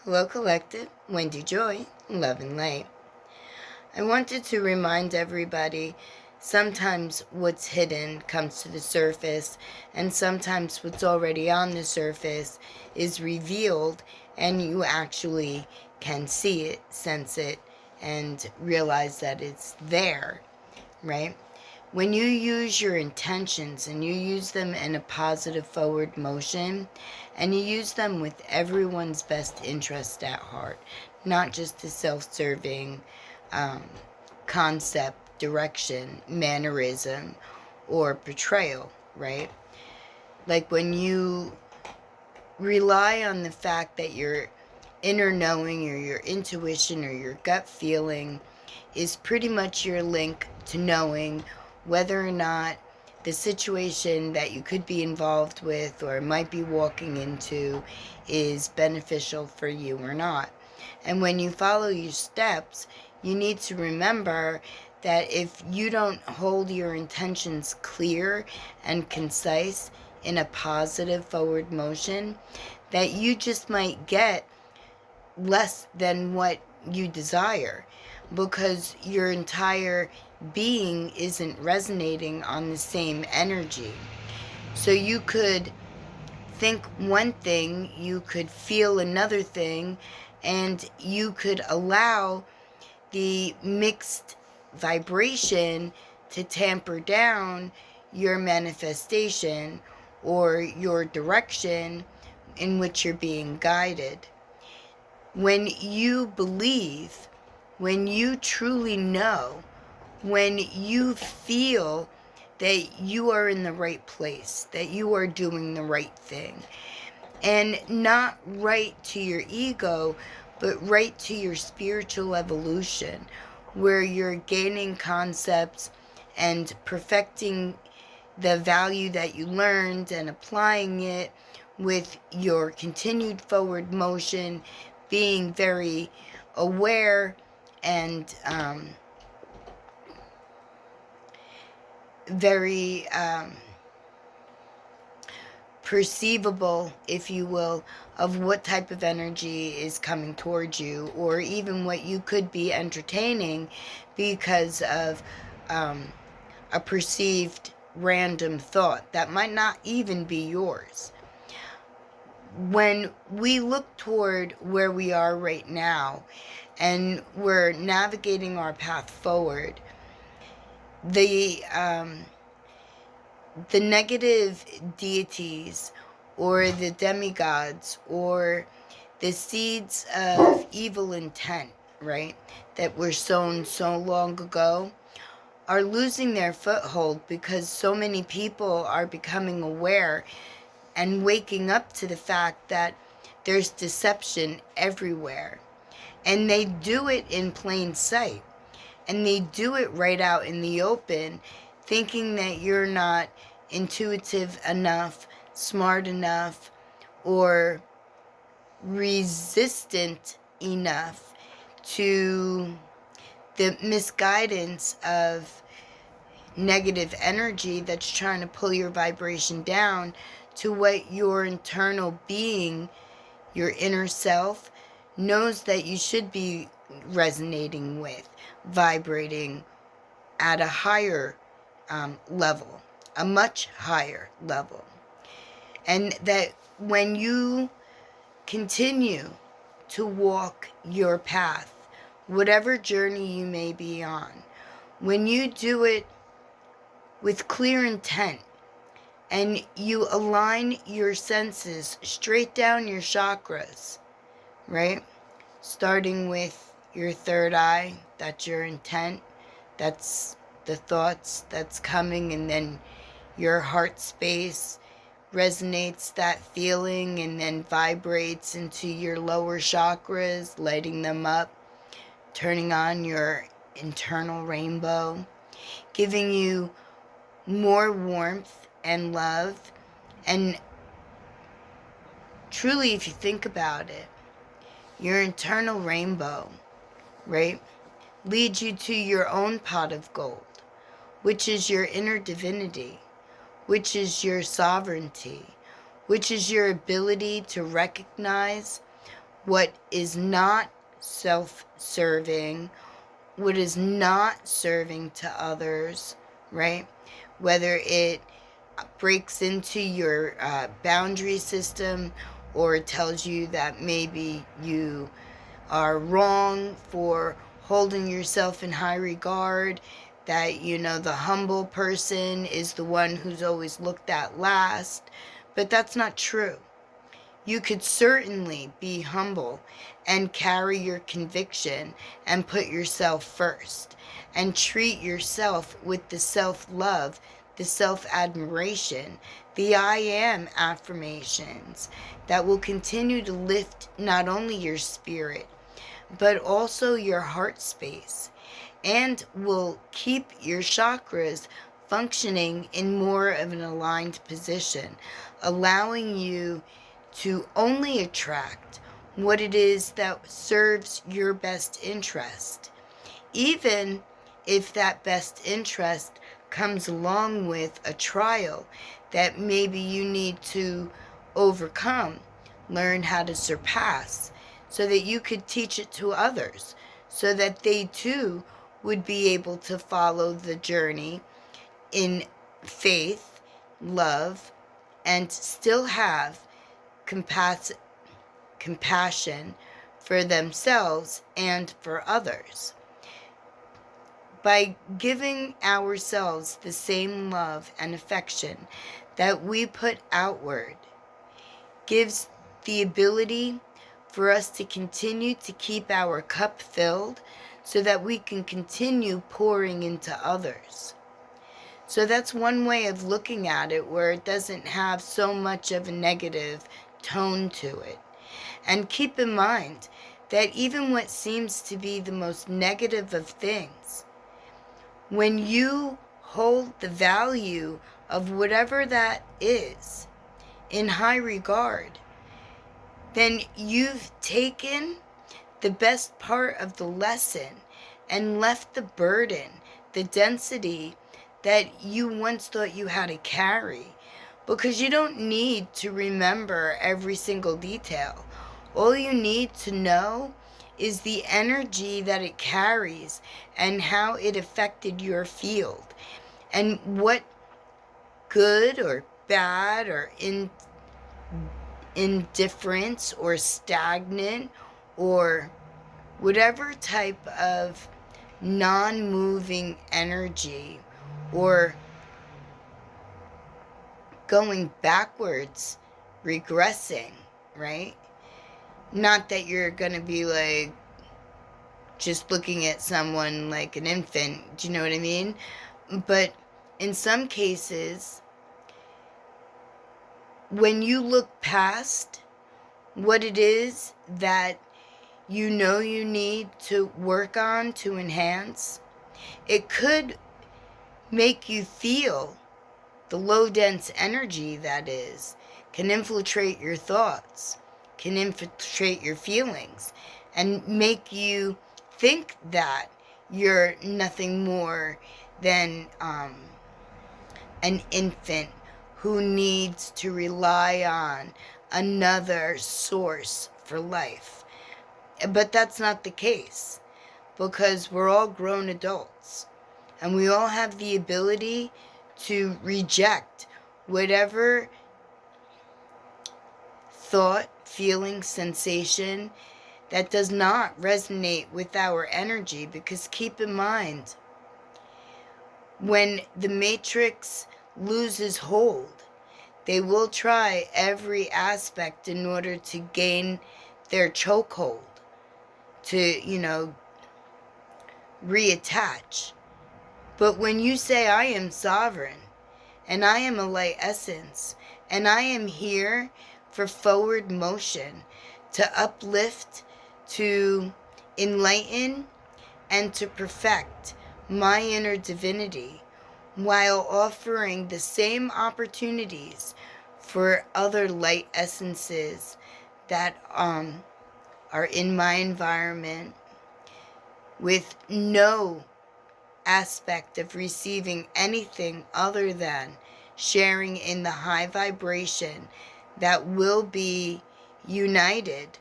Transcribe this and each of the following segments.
Hello, Collective. Wendy Joy, Love and Light. I wanted to remind everybody sometimes what's hidden comes to the surface, and sometimes what's already on the surface is revealed, and you actually can see it, sense it, and realize that it's there, right? When you use your intentions and you use them in a positive forward motion, and you use them with everyone's best interest at heart, not just a self-serving concept, direction, mannerism, or portrayal, right? Like when you rely on the fact that your inner knowing or your intuition or your gut feeling is pretty much your link to knowing whether or not the situation that you could be involved with or might be walking into is beneficial for you or not. And when you follow your steps, you need to remember that if you don't hold your intentions clear and concise in a positive forward motion, that you just might get less than what you desire, because your entire being isn't resonating on the same energy. So you could think one thing, you could feel another thing, and you could allow the mixed vibration to tamper down your manifestation or your direction in which you're being guided. When you believe, when you truly know, when you feel that you are in the right place, that you are doing the right thing, and not right to your ego, but right to your spiritual evolution, where you're gaining concepts and perfecting the value that you learned and applying it with your continued forward motion, being very aware and very perceivable, if you will, of what type of energy is coming towards you, or even what you could be entertaining because of a perceived random thought that might not even be yours. When we look toward where we are right now and we're navigating our path forward, the negative deities or the demigods or the seeds of evil intent, right, that were sown so long ago, are losing their foothold because so many people are becoming aware and waking up to the fact that there's deception everywhere. And they do it in plain sight. And they do it right out in the open, thinking that you're not intuitive enough, smart enough, or resistant enough to the misguidance of negative energy that's trying to pull your vibration down to what your internal being, your inner self, knows that you should be resonating with, vibrating at a higher level, a much higher level. And that when you continue to walk your path, whatever journey you may be on, when you do it with clear intent and you align your senses straight down your chakras, right? Starting with your third eye, that's your intent, that's the thoughts that's coming, and then your heart space resonates that feeling and then vibrates into your lower chakras, lighting them up, turning on your internal rainbow, giving you more warmth and love. And truly, if you think about it, your internal rainbow, right, leads you to your own pot of gold, which is your inner divinity, which is your sovereignty, which is your ability to recognize what is not self-serving, what is not serving to others, right? Whether it breaks into your boundary system, or tells you that maybe you are wrong for holding yourself in high regard, that, you know, the humble person is the one who's always looked at last. But that's not true. You could certainly be humble and carry your conviction and put yourself first and treat yourself with the self-love, the self-admiration, the I am affirmations that will continue to lift not only your spirit, but also your heart space, and will keep your chakras functioning in more of an aligned position, allowing you to only attract what it is that serves your best interest, even if that best interest comes along with a trial that maybe you need to overcome, learn how to surpass, so that you could teach it to others, so that they too would be able to follow the journey in faith, love, and still have compassion for themselves and for others. By giving ourselves the same love and affection that we put outward, gives the ability for us to continue to keep our cup filled, so that we can continue pouring into others. So that's one way of looking at it, where it doesn't have so much of a negative tone to it. And keep in mind that even what seems to be the most negative of things, when you hold the value of whatever that is in high regard, then you've taken the best part of the lesson and left the burden, the density that you once thought you had to carry, because you don't need to remember every single detail. All you need to know is the energy that it carries and how it affected your field, and what good or bad or indifference or stagnant or whatever type of non-moving energy or going backwards, regressing, right? Not that you're going to be like just looking at someone like an infant, do you know what I mean? But in some cases, when you look past what it is that you know you need to work on to enhance, it could make you feel the low dense energy that is, can infiltrate your thoughts, can infiltrate your feelings, and make you think that you're nothing more than an infant who needs to rely on another source for life. But that's not the case, because we're all grown adults, and we all have the ability to reject whatever thought, feeling, sensation that does not resonate with our energy. Because keep in mind, when the matrix loses hold, they will try every aspect in order to gain their chokehold, to, reattach. But when you say, I am sovereign, and I am a light essence, and I am here for forward motion, to uplift, to enlighten, and to perfect my inner divinity, while offering the same opportunities for other light essences that are in my environment, with no aspect of receiving anything other than sharing in the high vibration that will be united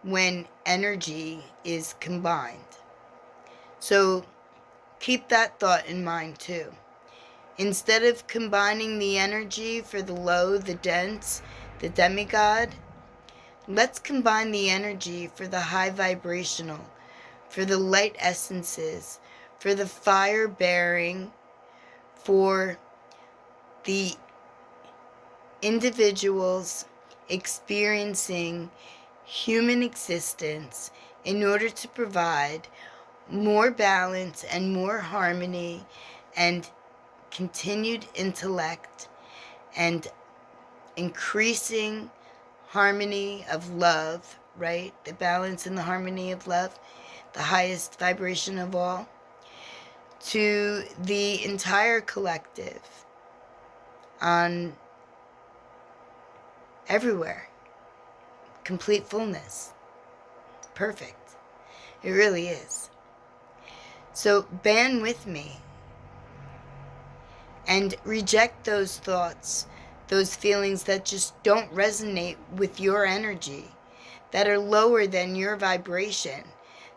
when energy is combined. So keep that thought in mind too. Instead of combining the energy for the low, the dense, the demigod, let's combine the energy for the high vibrational, for the light essences, for the fire bearing, for the individuals experiencing human existence in order to provide more balance and more harmony and continued intellect and increasing harmony of love, right? The balance and the harmony of love, the highest vibration of all, to the entire collective on everywhere. Complete fullness. Perfect. It really is. So band with me and reject those thoughts, those feelings that just don't resonate with your energy, that are lower than your vibration,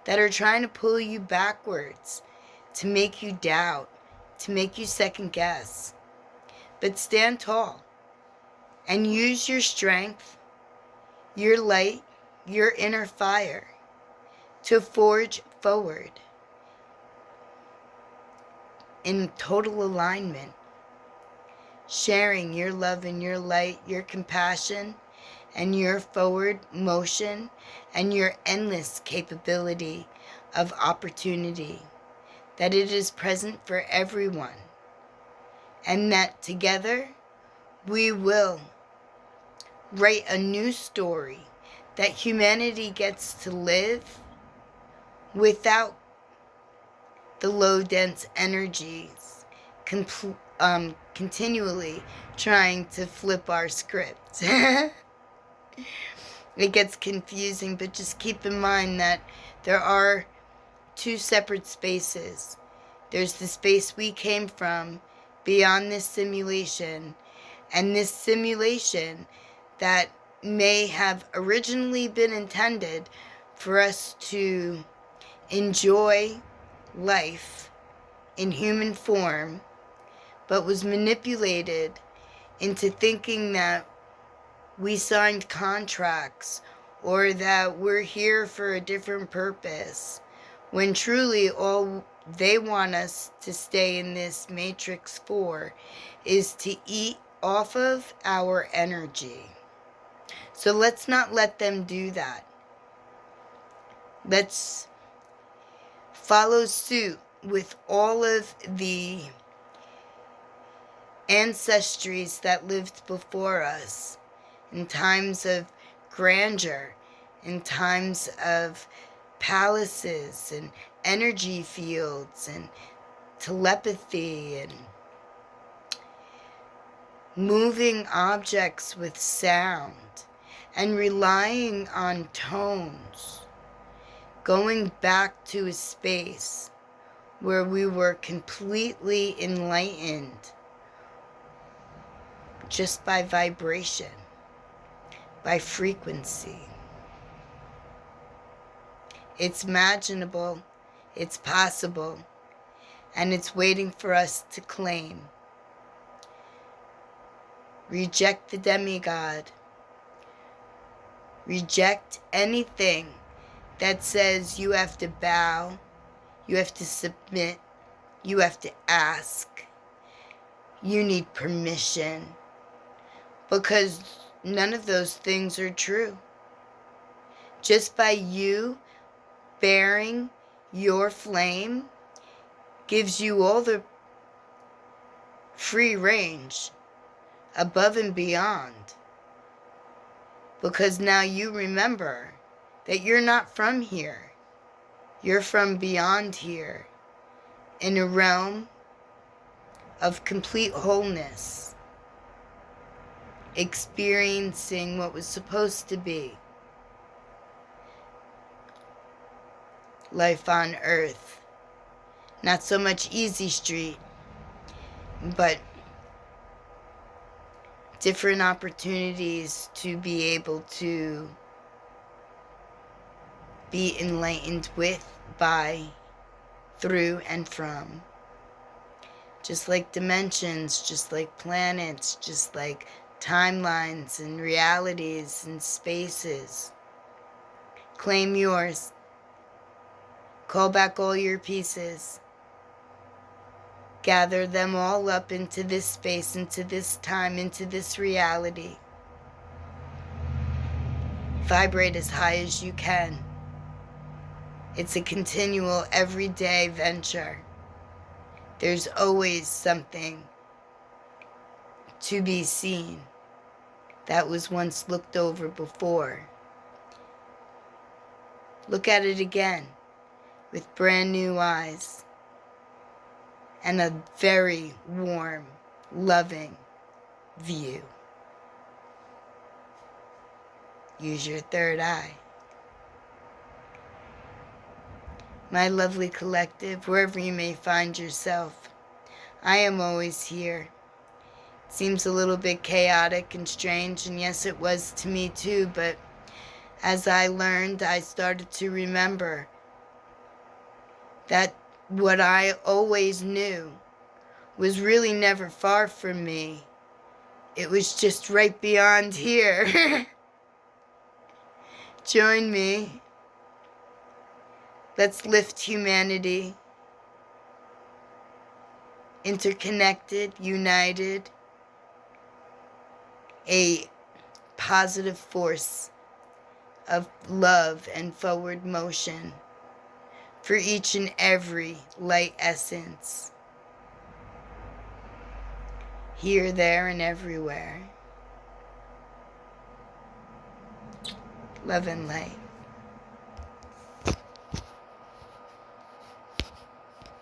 that are trying to pull you backwards, to make you doubt, to make you second guess. But stand tall and use your strength, your light, your inner fire to forge forward in total alignment, sharing your love and your light, your compassion, and your forward motion, and your endless capability of opportunity, that it is present for everyone, and that together we will write a new story that humanity gets to live without the low dense energies continually trying to flip our script. It gets confusing, but just keep in mind that there are two separate spaces. There's the space we came from beyond this simulation, and this simulation that may have originally been intended for us to enjoy life in human form, but was manipulated into thinking that we signed contracts or that we're here for a different purpose, when truly all they want us to stay in this matrix for is to eat off of our energy. So let's not let them do that. Let's follow suit with all of the ancestries that lived before us in times of grandeur, in times of palaces and energy fields and telepathy and moving objects with sound and relying on tones, going back to a space where we were completely enlightened just by vibration, by frequency. It's imaginable, it's possible, and it's waiting for us to claim. Reject the demigod. Reject anything that says you have to bow, you have to submit, you have to ask, you need permission, because none of those things are true. Just by you bearing your flame gives you all the free range above and beyond, because now you remember that you're not from here. You're from beyond here, in a realm of complete wholeness, experiencing what was supposed to be life on earth. Not so much easy street, but different opportunities to be able to be enlightened with, by, through, and from. Just like dimensions, just like planets, just like timelines and realities and spaces. Claim yours. Call back all your pieces. Gather them all up into this space, into this time, into this reality. Vibrate as high as you can. It's a continual, everyday venture. There's always something to be seen that was once looked over before. Look at it again with brand new eyes and a very warm, loving view. Use your third eye. My lovely collective, wherever you may find yourself, I am always here. It seems a little bit chaotic and strange, and yes, it was to me too, but as I learned, I started to remember that what I always knew was really never far from me. It was just right beyond here. Join me. Let's lift humanity. Interconnected, united. A positive force of love and forward motion for each and every light essence. Here, there, and everywhere. Love and light.